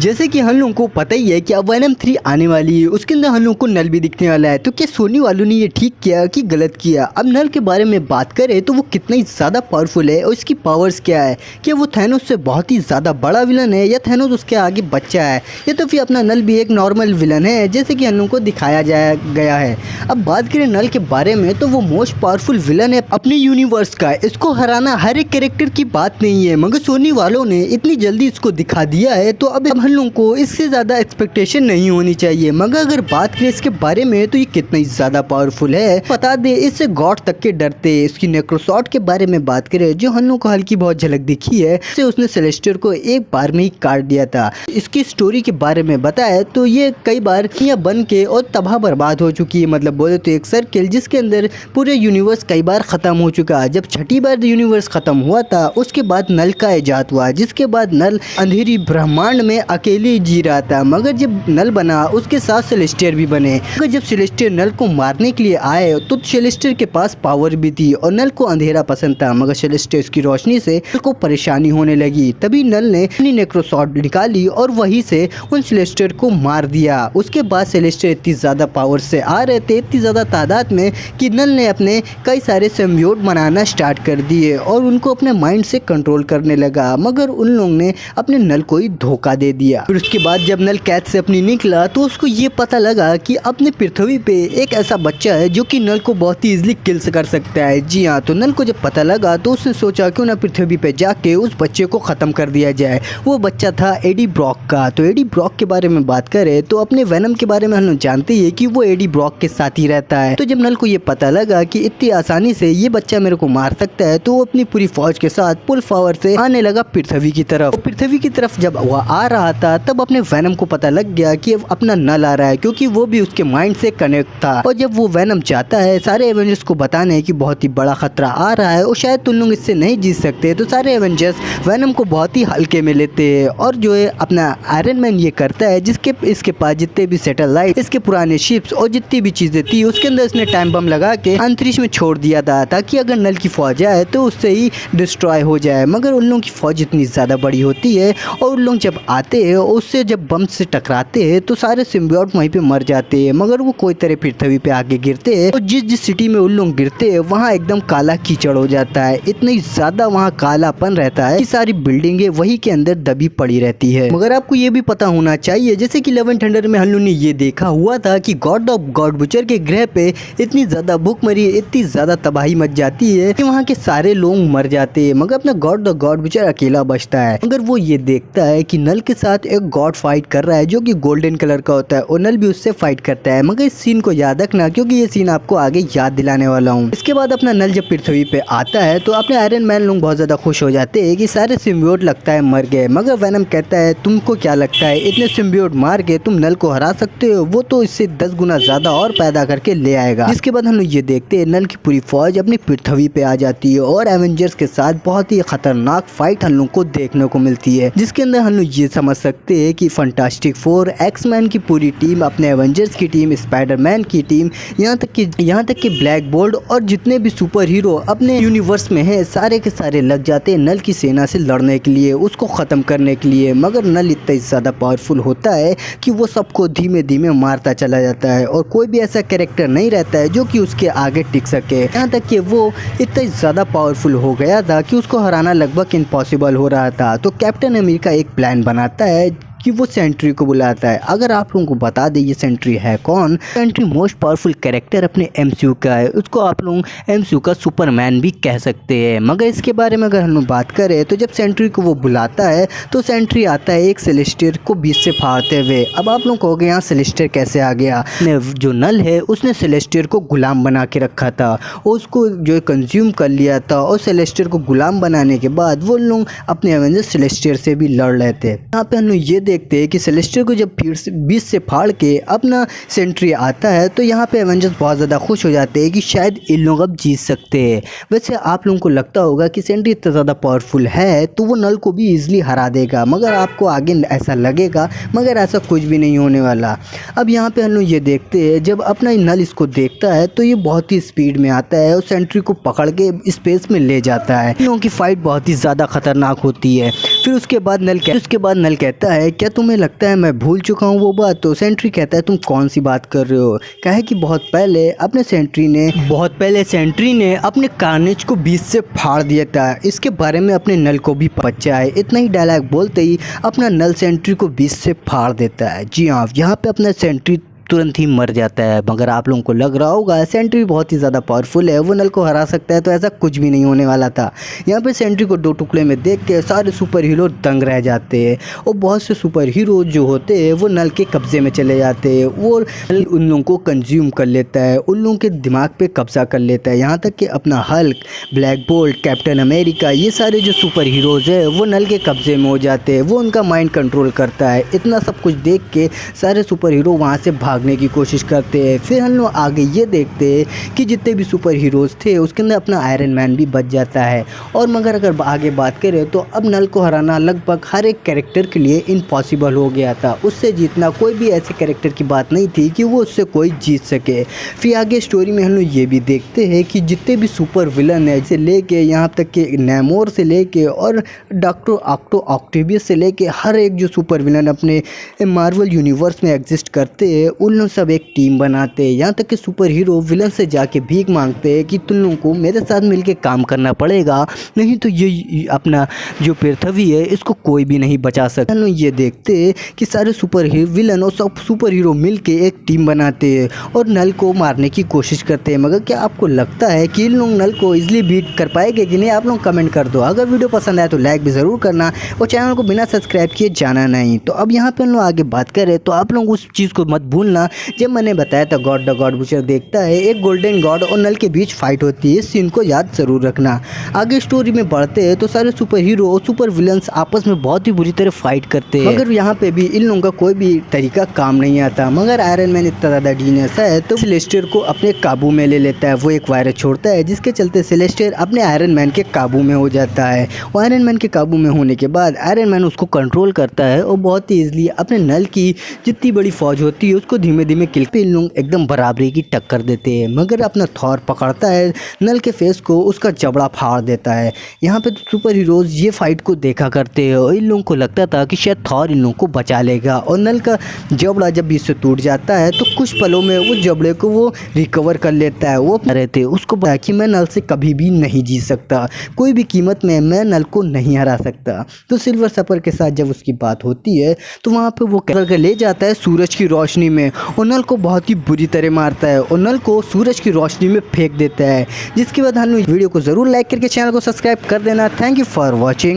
जैसे कि हम लोगों को पता ही है कि अब वेनम 3 आने वाली है, उसके अंदर हम लोगों को नल भी दिखने वाला है। तो क्या सोनी वालों ने ये ठीक किया कि गलत किया? अब नल के बारे में बात करें तो वो कितना ही ज़्यादा पावरफुल है और इसकी पावर्स क्या है? क्या वो थैनोस से बहुत ही ज़्यादा बड़ा विलन है या थैनोस उसके आगे बच्चा है, या तो फिर अपना नल भी एक नॉर्मल विलन है जैसे कि हम लोगों को दिखाया गया है। अब बात करें नल के बारे में तो वो मोस्ट पावरफुल विलन है अपने यूनिवर्स का। इसको हराना हर एक कैरेक्टर की बात नहीं है, मगर सोनी वालों ने इतनी जल्दी इसको दिखा दिया है तो अब हम लोगों को इससे ज़्यादा एक्सपेक्टेशन नहीं होनी चाहिए। मगर अगर बात करें इसके बारे में तो ये कितना ही ज़्यादा पावरफुल है बता दे, इससे गॉड तक के डरते। इसकी नेक्रोसॉर्ड के बारे में बात करें जो हम लोग को हल्की बहुत झलक दिखी है, से उसने सेलेस्टियर को एक बार में ही काट दिया था। इसकी स्टोरी के बारे में बताया तो ये कई बार यहाँ बन के और तबाह बर्बाद हो चुकी है, मतलब बोले तो एक सर्किल जिसके अंदर पूरे यूनिवर्स कई बार ख़त्म हो चुका। जब छठी बार यूनिवर्स ख़त्म हुआ था उसके बाद नल का इजाद हुआ, जिसके बाद नल अंधेरी ब्रह्मांड में अकेले जी रहा था। मगर जब नल बना उसके साथ सेलेस्टियर भी बने। मगर जब सेलेस्टियर नल को मारने के लिए आए तो सेलेस्टियर के पास पावर भी थी और नल को अंधेरा पसंद था, मगर सेलेस्टियर की रोशनी से नल को परेशानी होने लगी। तभी नल ने अपनी नेक्रोसॉर्ड निकाली और वहीं से उन सेलेस्टियर को मार दिया। उसके बाद सेलेस्टियर इतनी ज़्यादा पावर से आ रहे थे, इतनी ज़्यादा तादाद में, कि नल ने अपने कई सारे सिम्बियोट बनाना स्टार्ट कर दिए और उनको अपने माइंड से कंट्रोल करने लगा। मगर उन लोगों ने अपने नल को ही धोखा दे दिया। फिर उसके बाद जब नल कैद से अपनी निकला तो उसको ये पता लगा कि अपने पृथ्वी पे एक ऐसा बच्चा है जो कि नल को बहुत ही इजीली किल्स कर सकता है। जी हाँ, तो नल को जब पता लगा तो उसने सोचा क्यों ना पृथ्वी पे जाके उस बच्चे को ख़त्म कर दिया जाए। वो बच्चा था एडी ब्रॉक का। तो एडी ब्रॉक के बारे में बात करें तो अपने वेनम के बारे में हम लोग जानते ही है कि वो एडी ब्रॉक के साथ ही रहता है। तो जब नल को ये पता लगा कि इतनी आसानी से ये बच्चा मेरे को मार सकता है तो वो अपनी पूरी फौज के साथ फुल पावर से आने लगा पृथ्वी की तरफ। पृथ्वी की तरफ जब वह आ रहा था तब अपने वेनम को पता लग गया कि अपना नल आ रहा है, क्योंकि वो भी उसके माइंड से कनेक्ट था। और जब वो वेनम चाहता है सारे एवेंजर्स को बताने कि बहुत ही बड़ा खतरा आ रहा है और शायद तुम लोग इससे नहीं जीत सकते, तो सारे एवेंजर्स वेनम को बहुत ही हल्के में लेते हैं। और जो है अपना आयरन मैन ये करता है, जिसके इसके पास जितने भी सैटेलाइट, इसके पुराने शिप्स और जितनी भी चीजें थी उसके अंदर इसने टाइम बम लगा के अंतरिक्ष में छोड़ दिया था, ताकि अगर नल की फौज आए तो उससे ही डिस्ट्रॉय हो जाए। मगर उन लोगों की फौज इतनी ज़्यादा बड़ी होती है और उन लोग जब आते हैं उससे जब बम से टकराते हैं तो सारे सिम्बियोट वहीं पे मर जाते हैं। मगर वो कोई तरह पृथ्वी पे आगे गिरते हैं और जिस सिटी में उन लोग गिरते हैं वहाँ एकदम काला कीचड़ हो जाता है। इतनी ज़्यादा वहाँ कालापन रहता है कि सारी बिल्डिंगें वही के अंदर दबी पड़ी रहती है। मगर आपको ये भी पता होना चाहिए जैसे कि 11 थंडर में हम लोगों ने ये देखा हुआ था कि गॉड ऑफ गॉड बुचर के ग्रह पे इतनी ज़्यादा भूखमरी, इतनी ज़्यादा तबाही मच जाती है कि वहाँ के सारे लोग मर जाते हैं, मगर अपना गॉड ऑफ गॉड बुचर अकेला बचता है। मगर वो ये देखता है कि नल के साथ एक गॉड फाइट कर रहा है जो कि गोल्डन कलर का होता है और नल भी उससे फाइट करता है। मगर इस सीन को याद रखना क्योंकि ये सीन आपको आगे याद दिलाने वाला हूँ। इसके बाद अपना नल जब पृथ्वी पे आता है तो अपने आयरन मैन लोग बहुत ज़्यादा खुश हो जाते हैं कि सारे सिम्बियोट लगता है मर गए। मगर वेनम कहता है तुमको क्या लगता है इतने सिम्बियोट मार के तुम नल को हरा सकते हो? वो तो इससे 10 गुना ज़्यादा और पैदा करके ले आएगा। जिसके बाद हम लोग ये देखते हैं नल की पूरी फौज अपनी पृथ्वी पे आ जाती है और एवेंजर्स के साथ बहुत ही खतरनाक फाइट हम लोग को देखने को मिलती है, जिसके अंदर हम लोग ये समझ सकते हैं कि फंटास्टिक फोर, एक्समैन की पूरी टीम, अपने एवेंजर्स की टीम, स्पाइडरमैन की टीम, यहाँ तक कि ब्लैक बोल्ट और जितने भी सुपर हीरो अपने यूनिवर्स में है सारे के सारे लग जाते हैं नल की सेना से लड़ने के लिए, उसको ख़त्म करने के लिए। मगर नल इतना ज़्यादा पावरफुल होता है कि वो सबको धीमे धीमे मारता चला जाता है और कोई भी ऐसा कैरेक्टर नहीं रहता है जो कि उसके आगे टिक सके। यहाँ तक कि वो इतना ज़्यादा पावरफुल हो गया था कि उसको हराना लगभग इम्पॉसिबल हो रहा था। तो कैप्टन अमेरिका एक प्लान बनाता है कि वो सेंट्री को बुलाता है। अगर आप लोगों को बता दें ये सेंट्री है कौन, सेंट्री मोस्ट पावरफुल कैरेक्टर अपने एमसीयू का है, उसको आप लोग एमसीयू का सुपरमैन भी कह सकते हैं। मगर इसके बारे में अगर हम लोग बात करें तो जब सेंट्री को वो बुलाता है तो सेंट्री आता है एक सेलेस्टियर को बीच से फाड़ते हुए। अब आप लोग कहोगे यहाँ सेलेस्टियर कैसे आ गया? जो नल है उसने सेलेस्टियर को गुलाम बना के रखा था, उसको जो कंज्यूम कर लिया था और सेलेस्टियर को गुलाम बनाने के बाद वो लोग अपने एवेंजर्स सेलेस्टियर से भी लड़ रहे थे। यहाँ पे हम लोग ये देखते हैं कि सेलेस्टियर को जब फिर से बीच से फाड़ के अपना सेंट्री आता है तो यहाँ पे एवेंजर्स बहुत ज़्यादा खुश हो जाते हैं कि शायद इन लोग अब जीत सकते हैं। वैसे आप लोगों को लगता होगा कि सेंट्री इतना ज़्यादा पावरफुल है तो वो नल को भी ईजिली हरा देगा, मगर आपको आगे ऐसा लगेगा, मगर ऐसा कुछ भी नहीं होने वाला। अब यहाँ पे हम लोग ये देखते हैं जब अपना नल इसको देखता है तो ये बहुत ही स्पीड में आता है और सेंट्री को पकड़ के स्पेस में ले जाता है। इन लोगों की फाइट बहुत ही ज़्यादा खतरनाक होती है। फिर उसके बाद नल कहता है क्या तुम्हें लगता है मैं भूल चुका हूँ वो बात? तो सेंट्री कहता है तुम कौन सी बात कर रहे हो? कहे कि बहुत पहले सेंट्री ने अपने कार्नेज को बीच से फाड़ दिया था, इसके बारे में अपने नल को भी पता है। इतना ही डायलॉग बोलते ही अपना नल सेंट्री को बीच से फाड़ देता है। जी हाँ, यहाँ पे अपना सेंट्री तुरंत ही मर जाता है। मगर आप लोगों को लग रहा होगा सेंट्री बहुत ही ज़्यादा पावरफुल है, वो नल को हरा सकता है, तो ऐसा कुछ भी नहीं होने वाला था। यहाँ पे सेंट्री को दो टुकड़े में देख के सारे सुपर हीरो दंग रह जाते हैं और बहुत से सुपर हीरो जो होते हैं वो नल के कब्जे में चले जाते हैं। वो नल उन लोगों को कंज्यूम कर लेता है, उन लोगों के दिमाग पे कब्जा कर लेता है। यहाँ तक कि अपना Hulk, black bolt, captain America, ये सारे जो सुपर हीरोज़ है वो नल के कब्जे में हो जाते हैं। वो उनका माइंड कंट्रोल करता है। इतना सब कुछ देख के सारे सुपर हीरो वहाँ से भागने की कोशिश करते हैं। फिर हम लोग आगे ये देखते हैं कि जितने भी सुपर हीरोज़ थे उसके अंदर अपना आयरन मैन भी बच जाता है। और मगर अगर आगे बात करें तो अब नल को हराना लगभग हर एक कैरेक्टर के लिए इम्पॉसिबल हो गया था। उससे जीतना कोई भी ऐसे कैरेक्टर की बात नहीं थी कि वो उससे कोई जीत सके। फिर आगे स्टोरी में हम लोग ये भी देखते हैं कि जितने भी सुपर विलन है से लेके यहाँ तक कि नेमोर से लेके और डॉक्टर ऑक्टेवियस से लेके हर एक जो सुपर विलन अपने मार्वल यूनिवर्स में एग्जिस्ट करते हैं उन लोग सब एक टीम बनाते हैं। यहाँ तक कि सुपर हीरो विलन से जाके भीख मांगते हैं कि तुम लोगों को मेरे साथ मिलके काम करना पड़ेगा, नहीं तो ये अपना जो पृथ्वी है इसको कोई भी नहीं बचा सकता। हम लोग ये देखते हैं कि सारे सुपर विलन और सब सुपर हीरो मिलके एक टीम बनाते हैं और नल को मारने की कोशिश करते हैं। मगर क्या आपको लगता है कि इन लोग नल को इजीली बीट कर पाएंगे कि नहीं? आप लोग कमेंट कर दो। अगर वीडियो पसंद आए तो लाइक भी ज़रूर करना और चैनल को बिना सब्सक्राइब किए जाना नहीं। तो अब यहाँ पे हम लोग आगे बात करें तो आप लोग उस चीज़ को मत भूलना जब मैंने बताया था गॉड द गॉड बुचर देखता है, एक गोल्डन गॉड और नल के बीच फाइट होती है। इस सीन को याद जरूर रखना। आगे स्टोरी में बढ़ते हैं तो सारे सुपर हीरो और सुपर विलन्स आपस में बहुत ही बुरी तरह फाइट करते हैं। मगर यहाँ पे भी इन लोगों का कोई भी तरीका काम नहीं आता। मगर आयरन मैन इतना ज़्यादा जीनियस है तो सेलेस्टियर को अपने काबू में ले लेता है। वो एक वायरस छोड़ता है जिसके चलते सेलेस्टियर अपने आयरन मैन के काबू में हो जाता है। और आयरन मैन के काबू में होने के बाद आयरन मैन उसको कंट्रोल करता है और बहुत ही ईजिली अपने नल की जितनी बड़ी फौज होती है उसको धीमे धीमे किल पे इन लोग एकदम बराबरी की टक्कर देते हैं। मगर अपना थॉर पकड़ता है नल के फेस को, उसका जबड़ा फाड़ देता है। यहाँ पे तो सुपर हीरोज़ ये फाइट को देखा करते हैं और इन लोगों को लगता था कि शायद थॉर इन लोगों को बचा लेगा। और नल का जबड़ा जब बीच से टूट जाता है तो कुछ पलों में वो जबड़े को वो रिकवर कर लेता है। वो रहते उसको बताया कि मैं नल से कभी भी नहीं जीत सकता, कोई भी कीमत में मैं नल को नहीं हरा सकता। तो सिल्वर सफर के साथ जब उसकी बात होती है तो वहाँ पे वो करके ले जाता है सूरज की रोशनी में और नल को बहुत ही बुरी तरह मारता है और नल को सूरज की रोशनी में फेंक देता है। जिसके बाद हम वीडियो को ज़रूर लाइक करके चैनल को सब्सक्राइब कर देना। Thank you for watching.